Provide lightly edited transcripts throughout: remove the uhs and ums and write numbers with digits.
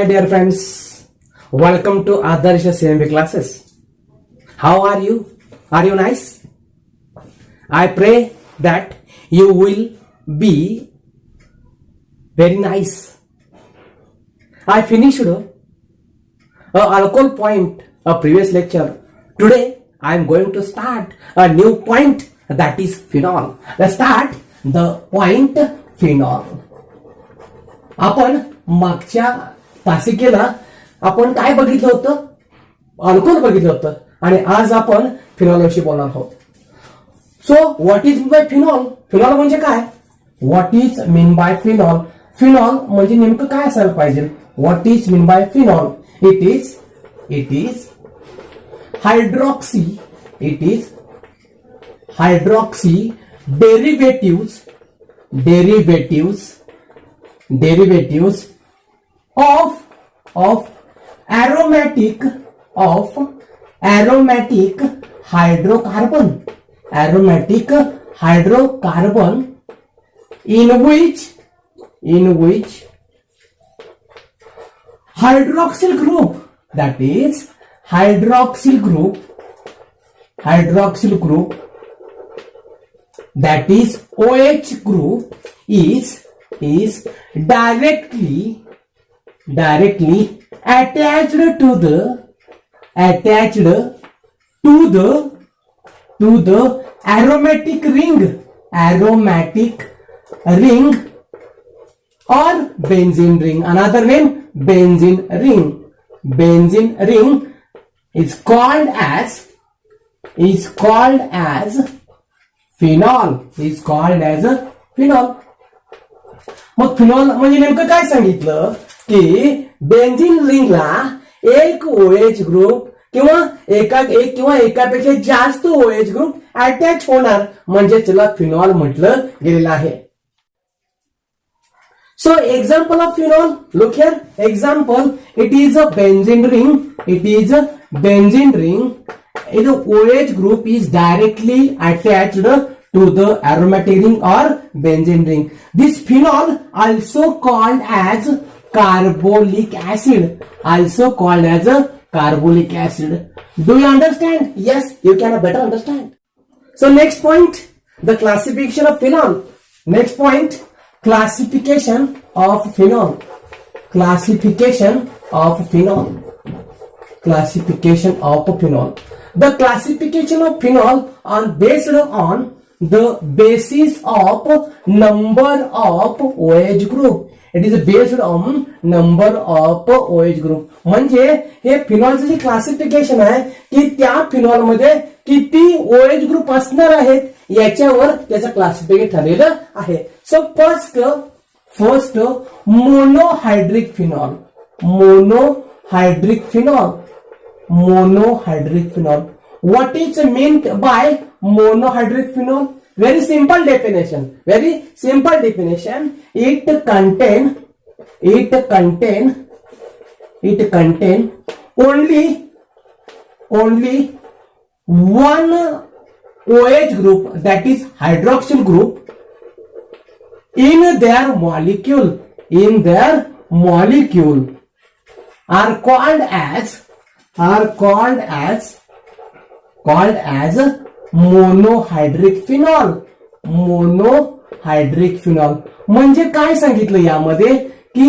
my dear friends. Welcome to Adarsh CMB classes. How are you? Are you nice? I pray that you will be very nice. I finished a alcohol point a previous lecture. Today I am going to start a new point, that is phenol. Let's start the point phenol. आपण मागच्या तासिकेला आपण काय बघितलं होतं? Alcohol बघितलं होतं आणि आज आपण फिनॉल विषयी बोलणार आहोत. So what is mean by phenol? Phenol म्हणजे काय? What is mean by phenol? Phenol म्हणजे नेमकं काय असायला पाहिजे? What is mean by phenol? It is hydroxy. It is hydroxy derivatives of aromatic hydrocarbon in which hydroxyl group, that is hydroxyl group that is OH group is directly attached to the aromatic ring or benzene ring. Another name, benzene ring is called as phenol. मग phenol म्हणजे नेमकं काय सांगितलं की benzene रिंगला एक OH group किंवा एकापेक्षा जास्त OH ग्रुप अटॅच होणार, म्हणजे त्याला फिनॉल म्हटलं गेलेलं आहे. So example of phenol, look here. Example, it is a benzene ring. The OH group is directly attached to the aromatic ring or benzene ring. This phenol also called as carbolic acid. Do you understand? Yes, you can better understand. So next point, the classification of phenol. Next point, classification of phenol. The classification of phenol are based on the basis of number of OH group. It is based on number of OH group. म्हणजे हे फिनॉलचं जे classification आहे की त्या phenol मध्ये किती OH group असणार आहेत याच्यावर त्याचं क्लासिफिकेशन ठरलेलं आहे. So first monohydric phenol. What is meant by monohydric phenol? Very simple definition. It contain only one OH group, that is hydroxyl group, in their molecule are called as monohydric phenol. म्हणजे काय सांगितलं यामध्ये की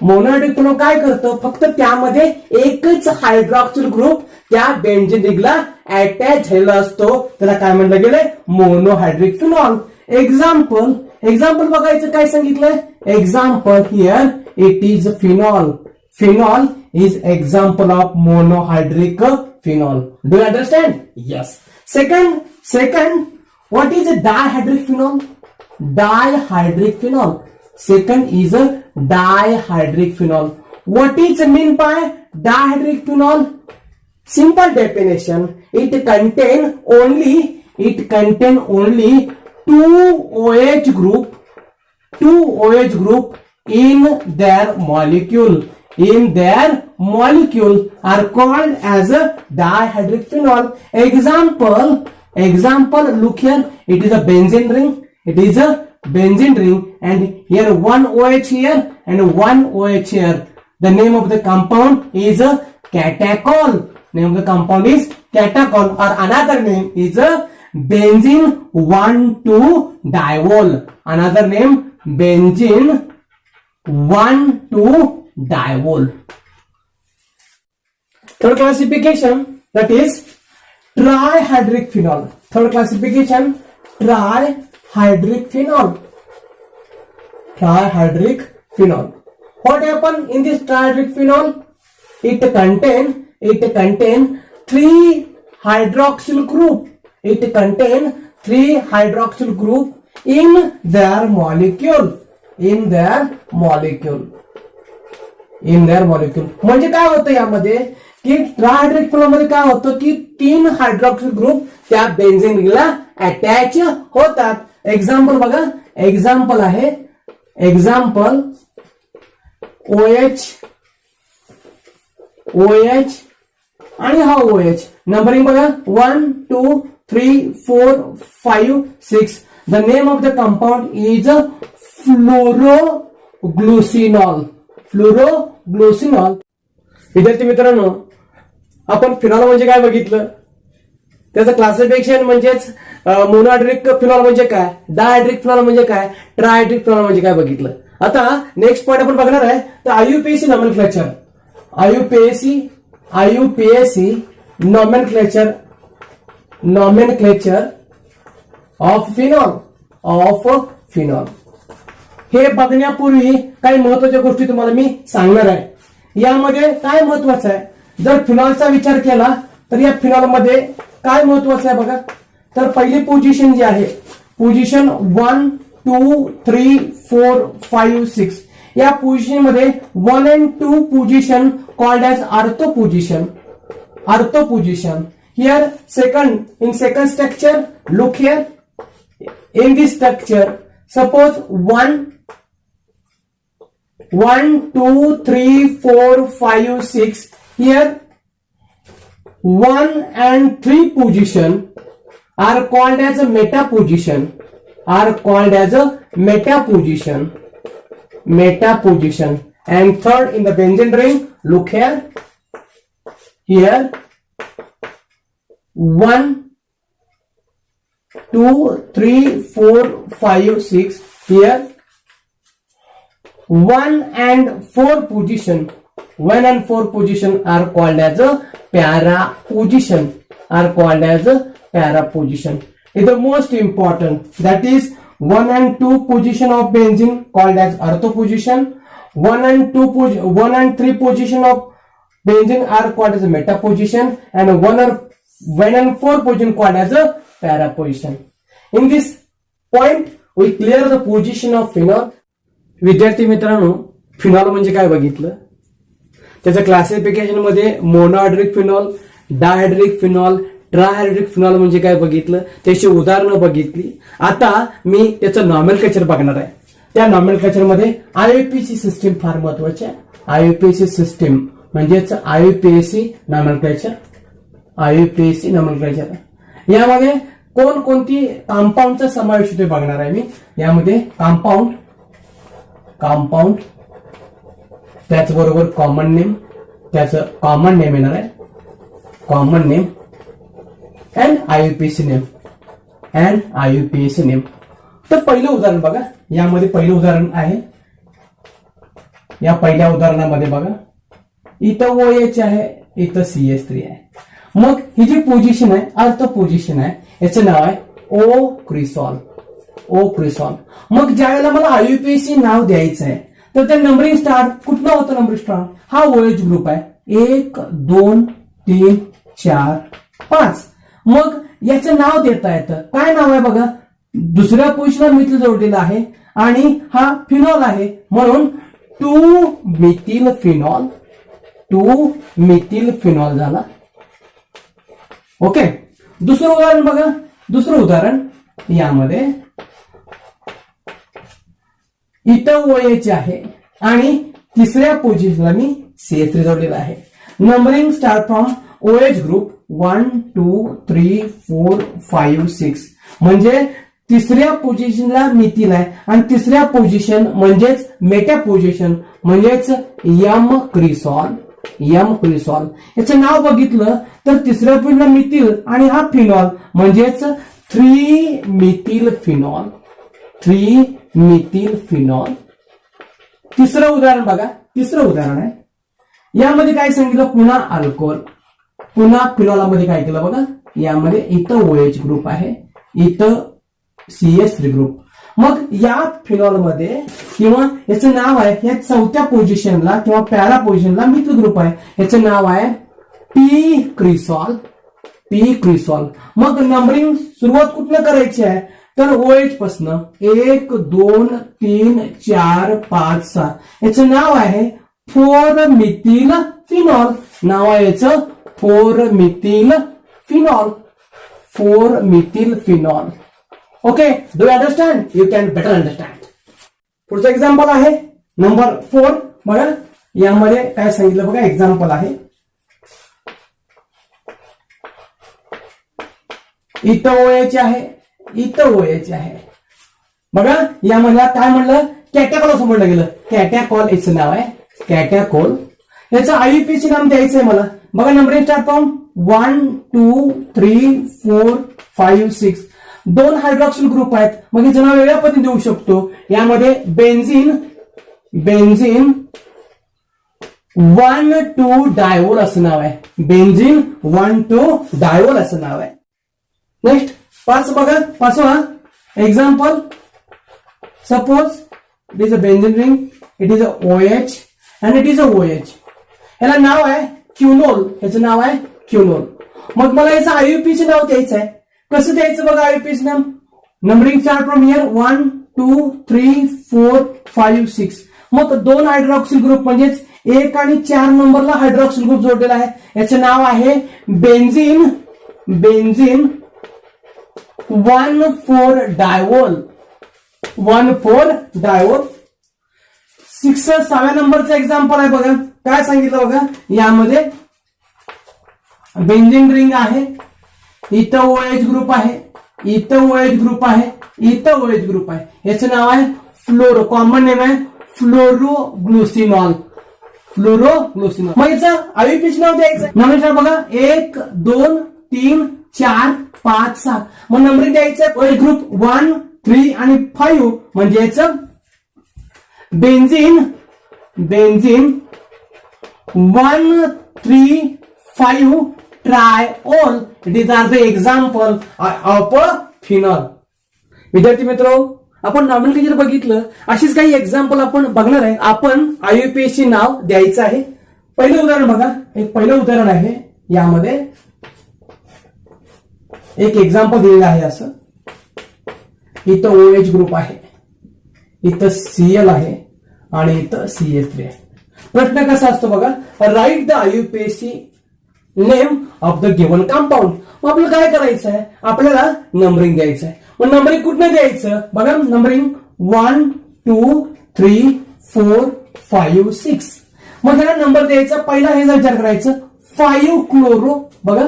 monohydric phenol काय करतं? फक्त त्यामध्ये एकच हायड्रॉक्सिल ग्रुप त्या बेन्झीन रिंगला अटॅच झालेला असतो, त्याला काय म्हणलं गेलंय? Monohydric phenol. एक्झाम्पल बघायचं काय सांगितलंय? Example here it is phenol is example of monohydric phenol. Do you understand? Yes. Second, what is a dihydric phenol? Second is a dihydric phenol. What is mean by dihydric phenol? Simple definition. It contain only two OH group in their molecule are called as a dihydric phenol. Example, look here, it is a benzene ring, and here one OH here and one OH here. The name of the compound is a catechol. Name of the compound is catechol, or another name is a benzene 1,2-diol. Another name benzene 1,2-diol. Third classification, that is trihydric phenol. Third classification, trihydric phenol. Trihydric phenol. What happened in this trihydric phenol? It contain three hydroxyl group. It contain three hydroxyl group in their molecule. In their molecule. म्हणजे काय होतं यामध्ये की ट्रायहायड्रिक phenol मध्ये काय होतं की 3 hydroxyl group त्या बेन्झीन रिंगला अटॅच होतात. एक्झाम्पल बघा, एक्झाम्पल आहे, एक्झाम्पल OH आणि हा OH. नंबरिंग बघा 1 2 3 4 5 6. The name of the compound is phloroglucinol. Phloroglucinol. विद्यार्थी मित्रांनो, आपण फिनॉल म्हणजे काय बघितलं, त्याचं क्लासिफिकेशन म्हणजेच मोनोहायड्रिक फिनॉल म्हणजे काय, डायहायड्रिक फिनॉल म्हणजे काय, ट्रायहायड्रिक फिनॉल म्हणजे काय बघितलं. आता नेक्स्ट पॉइंट आपण बघणार आहे तर IUPAC nomenclature. IUPAC nomenclature of phenol. हे बघण्यापूर्वी काही महत्वाच्या गोष्टी तुम्हाला मी सांगणार आहे. यामध्ये काय महत्वाचं आहे, जर फिनॉलचा विचार केला तर या फिनॉल मध्ये काय महत्वाचं आहे बघा. तर पहिली पोझिशन जी आहे, पोझिशन 1 2 3 4 5 6, या पोझिशन मध्ये 1 and 2 position called as ortho position. Here in second structure, look here, in this structure, suppose 1 2 3 4 5 6, here 1 and 3 position are called as a meta position. And third, in the benzene ring, look here 1 2 3 4 5 6, here 1 and 4 position are called as a para position. Is the most important, that is 1 and 2 position of benzene called as ortho position. 1 and 3 position of benzene are called as a meta position, and 1 and 4 position called as a para position. In this point we clear the position of phenol. विद्यार्थी मित्रांनो, phenol म्हणजे काय बघितलं, त्याच्या classification मध्ये monohydric phenol, डायहायड्रिक phenol, ट्रायहायड्रिक phenol म्हणजे काय बघितलं, त्याची उदाहरणं बघितली. आता मी त्याचं नॉमेनक्लेचर बघणार आहे. त्या नॉमेनक्लेचर मध्ये IUPAC सिस्टीम फार महत्वाची आहे. IUPAC सिस्टीम म्हणजेच IUPAC नॉमेनक्लेचर. यामध्ये कोणकोणती कंपाऊंडचा समावेश होते बघणार आहे मी. यामध्ये कंपाऊंड त्याचबरोबर कॉमन नेम, त्याचं कॉमन नेम येणार आहे, common name and IUPAC name. तर पहिलं उदाहरण बघा, यामध्ये पहिलं उदाहरण आहे. या पहिल्या उदाहरणामध्ये बघा, इथं OH आहे, इथं CH3 आहे. मग ही जी पोझिशन आहे, अर्थ पोझिशन आहे, याचं नाव आहे ओ क्रिसॉल. मग ज्यावेळेला मला IUPAC नाव द्यायचं आहे तर ते नंबरिंग स्टार्ट कुठलं होतं, नंबरिंग स्टार्ट हा OH ग्रुप आहे, 1 2 3 4 5. मग याचं नाव देता येतं, काय नाव आहे बघा, दुसऱ्या पोझिशनला मिथिल जोडलेलं आहे आणि हा फिनॉल आहे, म्हणून 2 मिथिल फिनॉल झाला. ओके. दुसरं उदाहरण बघा, दुसरं उदाहरण, यामध्ये इथं OH आहे आणि तिसऱ्या पोझिशनला मी CH3 जोडलेला आहे. Numbering start from OH group 1 2 3 4 5 6, म्हणजे तिसऱ्या पोझिशनला मिथिल आहे आणि तिसऱ्या पोझिशन म्हणजेच मेटा पोझिशन म्हणजेच एम क्रिसॉल. याचं नाव बघितलं तर तिसऱ्या पोझिशनला मिथिल आणि हा फिनॉल म्हणजेच 3-मिथिल फिनॉल. तिसरं उदाहरण बघा. तिसरं उदाहरण आहे, यामध्ये काय सांगितलं, पुन्हा अल्कोहोल, पुन्हा फिनॉलमध्ये काय केलं बघा, यामध्ये इथं OH ग्रुप आहे, इथं CH3 ग्रुप. मग या फिनॉल मध्ये किंवा याचं नाव आहे, या चौथ्या पोझिशनला किंवा पॅरा पोझिशनला मिथिल ग्रुप आहे, याचं नाव आहे पी क्रिसॉल. मग नंबरिंग सुरुवात कुठनं करायची आहे तर OH पासनं 1 2 3 4 5 6. याचं नाव आहे 4-मिथिल फिनॉल. नाव आहे याचं 4-मिथिल phenol. Okay, do you understand? You can better understand. पुढचं एक्झाम्पल आहे नंबर 4. बघा यामध्ये काय सांगितलं बघा, एक्झाम्पल आहे, इथं OH आहे, इथं OH आहे. बघा यामध्ये काय म्हणलं, कॅटॅकॉल असं म्हणलं गेलं. कॅटॅकॉल याचं नाव आहे, कॅटॅकॉल. याचं IUPAC नाव द्यायचंय मला. बघा numbering start from 1 2 3 4 5 6. 2 hydroxyl group आहेत. मग याचं नाव वेगळ्या पद्धतीने देऊ शकतो. यामध्ये बेन्झीन 1,2 डायवोल असं नाव आहे. बेन्झीन 1,2 डायवोल असं नाव आहे. नेक्स्ट 5 बघा, 5वा example, suppose it is a benzene ring, it is a OH and it is a OH. याला नाव आहे क्युनोल. याचं नाव आहे क्युनोल. मग मला याचं IUPAC नाव द्यायचं आहे. कसं द्यायचं बघा IUPAC now. Numbering start from here 1 2 3 4 5 6. मग 2 हायड्रॉक्सिल ग्रुप म्हणजेच 1 आणि 4 नंबरला हायड्रॉक्सिल ग्रुप जोडलेला आहे. याचं नाव आहे बेन्झीन 1,4 डायवोल. 6व्या नंबरचं एक्झाम्पल आहे बघा. काय सांगितलं बघा, यामध्ये बेन्झीन रिंग आहे, इथं OH ग्रुप आहे, इथं OH ग्रुप आहे, इथं OH ग्रुप आहे. याचं नाव आहे फ्लोरो. कॉमन नेम आहे फ्लोरोग्लुसिनॉल. मग याचं IUPAC नाव द्यायचं. नंबर बघा 1 2 3 4 5 6. मग नंबरिंग द्यायचं OH ग्रुप 1 3 आणि 5 म्हणजे याचं benzene 1,3,5 ट्रायओल. These are the example of a phenol. विद्यार्थी मित्र, आपण नॉमेनक्लेचर बघितलं, अशीच काही एक्झाम्पल आपण बघणार आहे. आपण IUPAC नाव द्यायचं आहे. पहिलं उदाहरण बघा, एक पहिलं उदाहरण आहे. यामध्ये एक एक्झाम्पल दिलेलं आहे असं. इथं OH ग्रुप आहे, इथं Cl आहे आणि इथं CH3 आहे. प्रश्न कसा असतो बघा, write the IUPAC name of the given compound. मग आपल्याला काय करायचं आहे, आपल्याला नंबरिंग द्यायचं आहे. मग नंबरिंग कुठनं द्यायचं बघा, नंबरिंग 1 2 3 4 5 6. मग त्याला नंबर द्यायचा. पहिला हे विचार करायचं 5 क्लोरो. बघा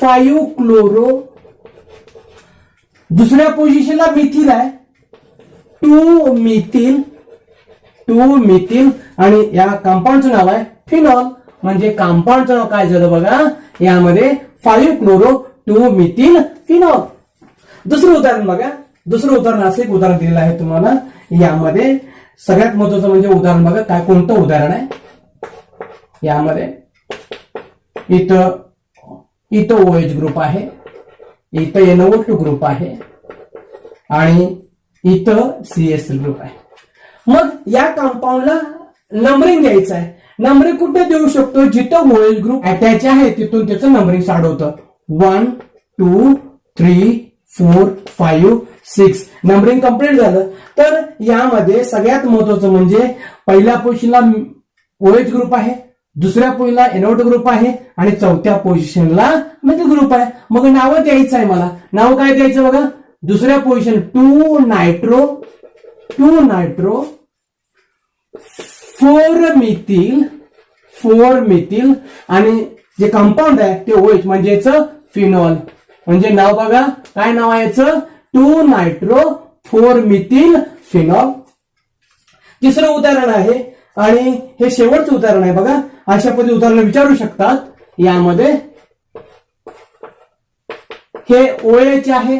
5 क्लोरो. दुसऱ्या पोझिशनला मिथिल आहे, 2 मिथिल आणि या कंपाऊंडचं नाव आहे फिनॉल. म्हणजे कंपाऊंडचं नाव काय झालं बघा, यामध्ये 5 क्लोरो 2 मिथिल फिनॉल. दुसरं उदाहरण बघा. दुसरं उदाहरण असं एक उदाहरण दिलेलं आहे तुम्हाला. यामध्ये सगळ्यात महत्वाचं म्हणजे उदाहरण बघा, काय कोणतं उदाहरण आहे. यामध्ये इथं OH ग्रुप आहे, इथं NO2 ग्रुप आहे आणि इथं CH3 ग्रुप आहे. मग या कंपाऊंडला नंबरिंग द्यायचं आहे. नंबरिंग कुठे देऊ शकतो, जिथं OH ग्रुप अटॅच आहे तिथून त्याचं नंबरिंग स्टार्ट होतं. 1 2 3 4 5 6. नंबरिंग कंप्लीट झालं. तर यामध्ये सगळ्यात महत्वाचं म्हणजे पहिल्या पोझिशनला OH ग्रुप आहे, दुसऱ्या पोझिशनला NO2 ग्रुप आहे आणि चौथ्या पोझिशनला मिथिल ग्रुप आहे. मग नाव द्यायचं आहे मला. नाव काय द्यायचं बघा, दुसऱ्या पोझिशन 2 नायट्रो 4 मिथिल आणि जे कंपाऊंड आहे ते OH म्हणजेच फिनॉल. म्हणजे नाव बघा, काय नाव आहे याचं, 2 नायट्रो 4 मिथिल फिनॉल. तिसरं उदाहरण आहे आणि हे शेवटचं उदाहरण आहे बघा. अशा पद्धतीने उदाहरण विचारू शकतात. यामध्ये हे OH आहे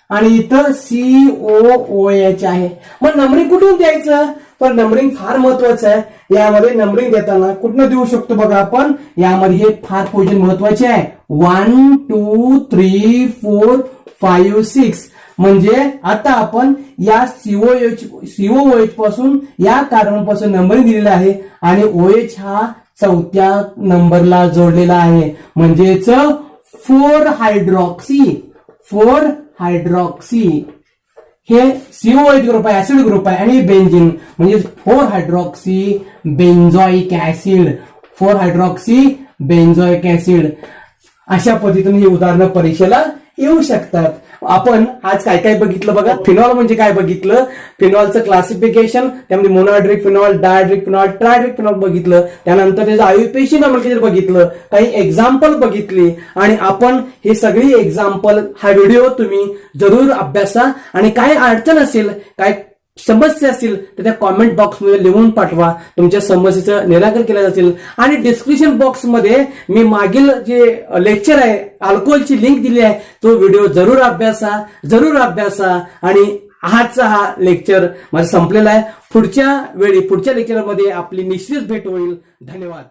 आणि इथं COOH आहे. मग नंबरिंग कुठून द्यायचं? पण नंबरिंग फार महत्वाचं आहे. यामध्ये नंबरिंग देताना कुठनं देऊ शकतो बघा आपण. यामध्ये हे फार पोझिशन महत्वाचे आहे. 1 2 3 4 5 6. म्हणजे आता आपण या COOH पासून या कार्बनपासून नंबरिंग दिलेला आहे आणि OH हा 4थ्या नंबरला जोडलेला आहे. म्हणजेच 4 हायड्रॉक्सी हे COOH ग्रुप आहे, ऍसिड ग्रुप आहे आणि बेंझिन म्हणजे 4 hydroxy benzoic acid. 4 hydroxy benzoic acid. अशा पद्धतीने ही उदाहरणं परीक्षेला येऊ शकतात. आपण आज काय काय बघितलं बघा. फिनॉल म्हणजे काय बघितलं, फिनॉलचं क्लासिफिकेशन, त्यामध्ये मोनोहायड्रिक फिनॉल, डायहायड्रिक फिनॉल, ट्रायहायड्रिक फिनॉल बघितलं. त्यानंतर त्याचं आयुपेशी नॉमेनक्लेचर बघितलं, काही एक्झाम्पल बघितली आणि आपण हे सगळी एक्झाम्पल हा व्हिडिओ तुम्ही जरूर अभ्यासा आणि काय अडचण असेल, काय समस्या असतील तर त्या कॉमेंट बॉक्समध्ये लिहून पाठवा. तुमच्या समस्येचं निराकरण केलं जाईल. आणि डिस्क्रिप्शन बॉक्समध्ये मी मागील जे लेक्चर आहे अल्कोहोलची लिंक दिली आहे, तो व्हिडिओ जरूर अभ्यासा आणि आजचा हा लेक्चर माझा संपलेला आहे. पुढच्या लेक्चरमध्ये आपली निश्चित भेट होईल. धन्यवाद.